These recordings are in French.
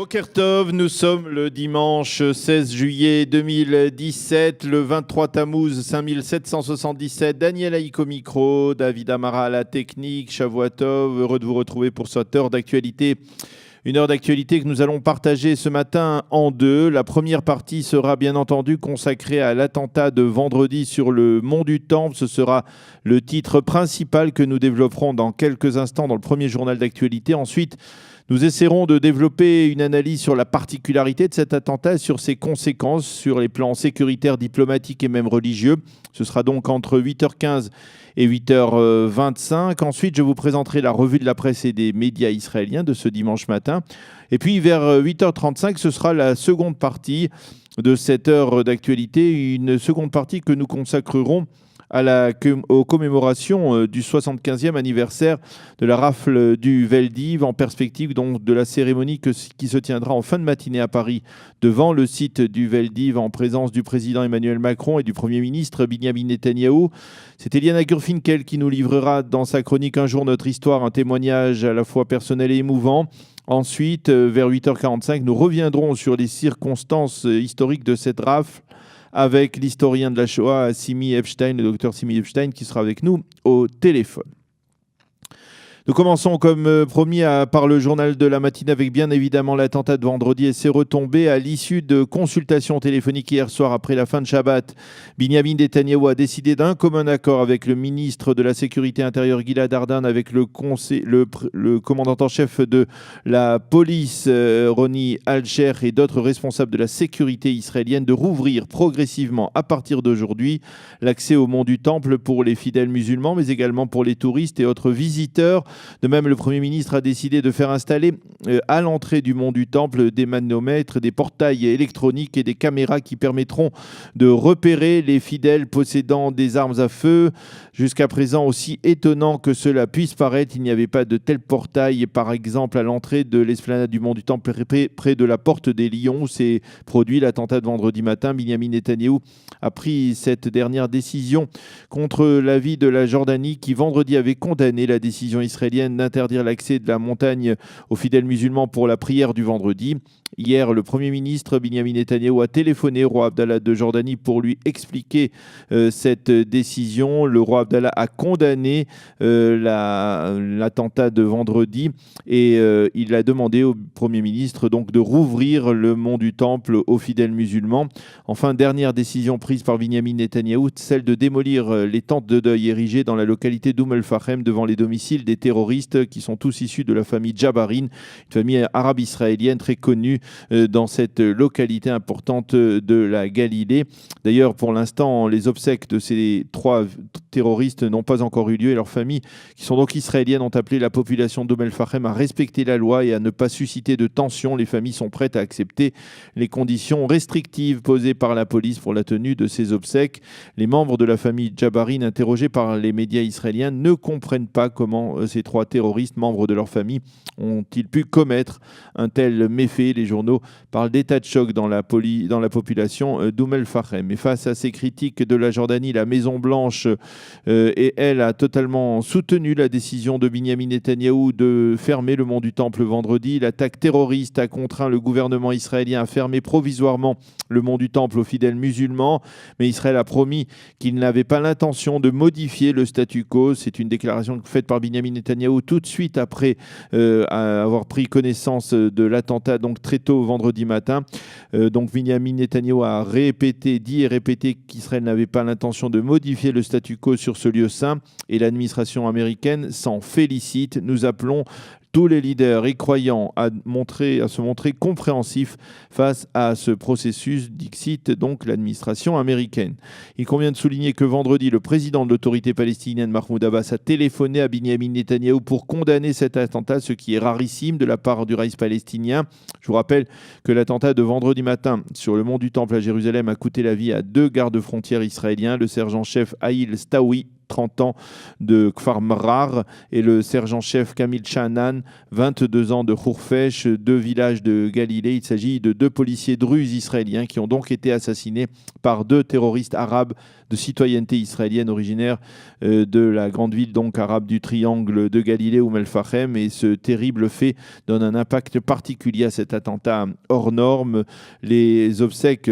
Boker Tov, nous sommes le dimanche 16 juillet 2017, le 23 Tammuz 5777. Daniel Haïk au micro, David Amara à la technique, Shavuatov, heureux de vous retrouver pour cette heure d'actualité. Une heure d'actualité que nous allons partager ce matin en deux. La première partie sera bien entendu consacrée à l'attentat de vendredi sur le mont du Temple. Ce sera le titre principal que nous développerons dans quelques instants dans le premier journal d'actualité. Ensuite, nous essaierons de développer une analyse sur la particularité de cet attentat et sur ses conséquences sur les plans sécuritaires, diplomatiques et même religieux. Ce sera donc entre 8h15 et 8h25. Ensuite, je vous présenterai la revue de la presse et des médias israéliens de ce dimanche matin. Et puis, vers 8h35, ce sera la seconde partie de cette heure d'actualité, une seconde partie que nous consacrerons aux commémorations du 75e anniversaire de la rafle du Veldiv, en perspective donc de la cérémonie qui se tiendra en fin de matinée à Paris devant le site du Veldiv en présence du président Emmanuel Macron et du Premier ministre Binyamin Netanyahou. C'est Eliana Gurfinkel qui nous livrera dans sa chronique Un jour notre histoire un témoignage à la fois personnel et émouvant. Ensuite, vers 8h45, nous reviendrons sur les circonstances historiques de cette rafle avec l'historien de la Shoah, Simi Epstein, le docteur Simi Epstein, qui sera avec nous au téléphone. Nous commençons comme promis par le journal de la matinée avec bien évidemment l'attentat de vendredi et ses retombées. À l'issue de consultations téléphoniques hier soir après la fin de Shabbat, Binyamin Netanyahou a décidé d'un commun accord avec le ministre de la Sécurité intérieure Gilad Ardan, avec le commandant en chef de la police Roni Alcher et d'autres responsables de la sécurité israélienne de rouvrir progressivement à partir d'aujourd'hui l'accès au mont du Temple pour les fidèles musulmans mais également pour les touristes et autres visiteurs. De même, le Premier ministre a décidé de faire installer à l'entrée du mont du Temple des manomètres, des portails électroniques et des caméras qui permettront de repérer les fidèles possédant des armes à feu. Jusqu'à présent, aussi étonnant que cela puisse paraître, il n'y avait pas de tel portail, par exemple à l'entrée de l'esplanade du mont du Temple près de la porte des Lions où s'est produit l'attentat de vendredi matin. Binyamin Netanyahou a pris cette dernière décision contre l'avis de la Jordanie qui vendredi avait condamné la décision israélienne d'interdire l'accès de la montagne aux fidèles musulmans pour la prière du vendredi. Hier, le Premier ministre Binyamin Netanyahou a téléphoné au roi Abdallah de Jordanie pour lui expliquer cette décision. Le roi Abdallah a condamné l'attentat de vendredi et il a demandé au Premier ministre donc de rouvrir le mont du Temple aux fidèles musulmans. Enfin, dernière décision prise par Binyamin Netanyahou, celle de démolir les tentes de deuil érigées dans la localité d'Oum el-Fachem devant les domiciles des terroristes qui sont tous issus de la famille Jabarin, une famille arabe-israélienne très connue dans cette localité importante de la Galilée. D'ailleurs, pour l'instant, les obsèques de ces trois terroristes n'ont pas encore eu lieu et leurs familles, qui sont donc israéliennes, ont appelé la population d'Oum el-Fachem à respecter la loi et à ne pas susciter de tensions. Les familles sont prêtes à accepter les conditions restrictives posées par la police pour la tenue de ces obsèques. Les membres de la famille Jabarin, interrogés par les médias israéliens, ne comprennent pas comment ces trois terroristes, membres de leur famille, ont-ils pu commettre un tel méfait. Les journaux parlent d'état de choc dans la population d'Oum el-Fachem. Et face à ces critiques de la Jordanie, la Maison-Blanche elle a totalement soutenu la décision de Binyamin Netanyahou de fermer le mont du Temple vendredi. L'attaque terroriste a contraint le gouvernement israélien à fermer provisoirement le mont du Temple aux fidèles musulmans, mais Israël a promis qu'il n'avait pas l'intention de modifier le statu quo. C'est une déclaration faite par Binyamin Netanyahou tout de suite après avoir pris connaissance de l'attentat donc très tôt vendredi matin. Donc Binyamin Netanyahou a dit et répété qu'Israël n'avait pas l'intention de modifier le statu quo sur ce lieu saint et l'administration américaine s'en félicite. Nous appelons tous les leaders et croyants à se montrer compréhensifs face à ce processus, dixit donc l'administration américaine. Il convient de souligner que vendredi, le président de l'autorité palestinienne Mahmoud Abbas a téléphoné à Binyamin Netanyahou pour condamner cet attentat, ce qui est rarissime de la part du Raïs palestinien. Je vous rappelle que l'attentat de vendredi matin sur le mont du Temple à Jérusalem a coûté la vie à 2 gardes-frontières israéliens, le sergent-chef Haïl Stawi 30 ans, de Kfar Mrar, et le sergent-chef Kamil Shahanan, 22 ans, de Khourfesh, 2 villages de Galilée. Il s'agit de 2 policiers druzes israéliens qui ont donc été assassinés par 2 terroristes arabes de citoyenneté israélienne originaires de la grande ville donc arabe du triangle de Galilée, Oum el-Fachem. Et ce terrible fait donne un impact particulier à cet attentat hors norme. Les obsèques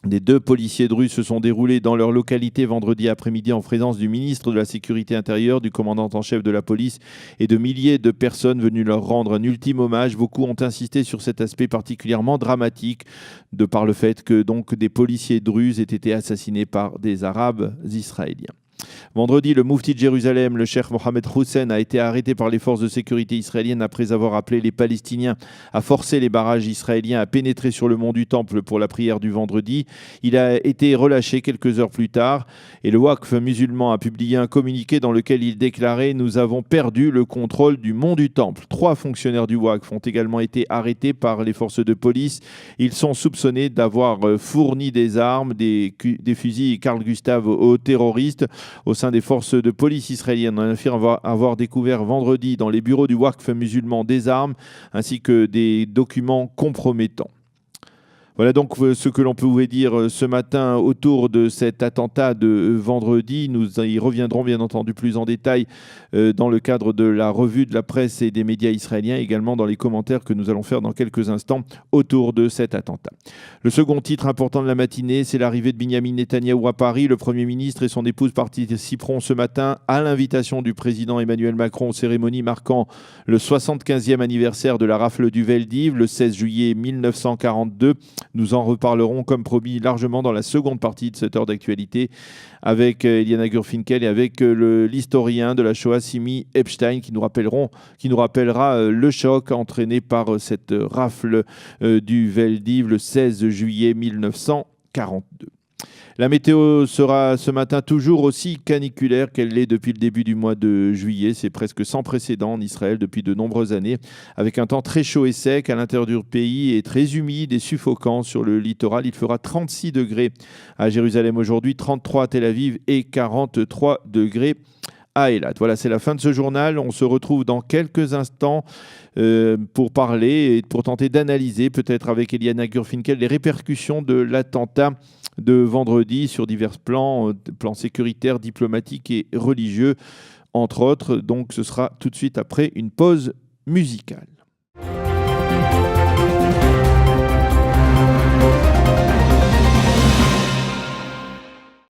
des 2 policiers druzes se sont déroulés dans leur localité vendredi après-midi en présence du ministre de la Sécurité intérieure, du commandant en chef de la police et de milliers de personnes venues leur rendre un ultime hommage. Beaucoup ont insisté sur cet aspect particulièrement dramatique de par le fait que donc des policiers druzes aient été assassinés par des Arabes israéliens. Vendredi, le Moufti de Jérusalem, le cheikh Mohamed Hussein, a été arrêté par les forces de sécurité israéliennes après avoir appelé les Palestiniens à forcer les barrages israéliens à pénétrer sur le mont du Temple pour la prière du vendredi. Il a été relâché quelques heures plus tard et le Waqf musulman a publié un communiqué dans lequel il déclarait « Nous avons perdu le contrôle du mont du Temple ». 3 fonctionnaires du Waqf ont également été arrêtés par les forces de police. Ils sont soupçonnés d'avoir fourni des armes, des fusils Carl Gustave aux terroristes. Au sein des forces de police israéliennes, on affirme avoir découvert vendredi dans les bureaux du Waqf musulman des armes ainsi que des documents compromettants. Voilà donc ce que l'on pouvait dire ce matin autour de cet attentat de vendredi. Nous y reviendrons bien entendu plus en détail dans le cadre de la revue de la presse et des médias israéliens, également dans les commentaires que nous allons faire dans quelques instants autour de cet attentat. Le second titre important de la matinée, c'est l'arrivée de Binyamin Netanyahou à Paris. Le Premier ministre et son épouse participeront ce matin à l'invitation du président Emmanuel Macron aux cérémonies marquant le 75e anniversaire de la rafle du Veldiv, le 16 juillet 1942. Nous en reparlerons comme promis largement dans la seconde partie de cette heure d'actualité avec Eliana Gurfinkel et avec l'historien de la Shoah Simi Epstein qui nous rappellera le choc entraîné par cette rafle du Veldiv le 16 juillet 1942. La météo sera ce matin toujours aussi caniculaire qu'elle l'est depuis le début du mois de juillet. C'est presque sans précédent en Israël depuis de nombreuses années, avec un temps très chaud et sec à l'intérieur du pays et très humide et suffocant sur le littoral. Il fera 36 degrés à Jérusalem aujourd'hui, 33 à Tel Aviv et 43 degrés à Eilat. Voilà, c'est la fin de ce journal. On se retrouve dans quelques instants pour parler et pour tenter d'analyser, peut-être avec Eliana Gurfinkel, les répercussions de l'attentat de vendredi sur divers plans sécuritaires, diplomatiques et religieux, entre autres. Donc ce sera tout de suite après une pause musicale.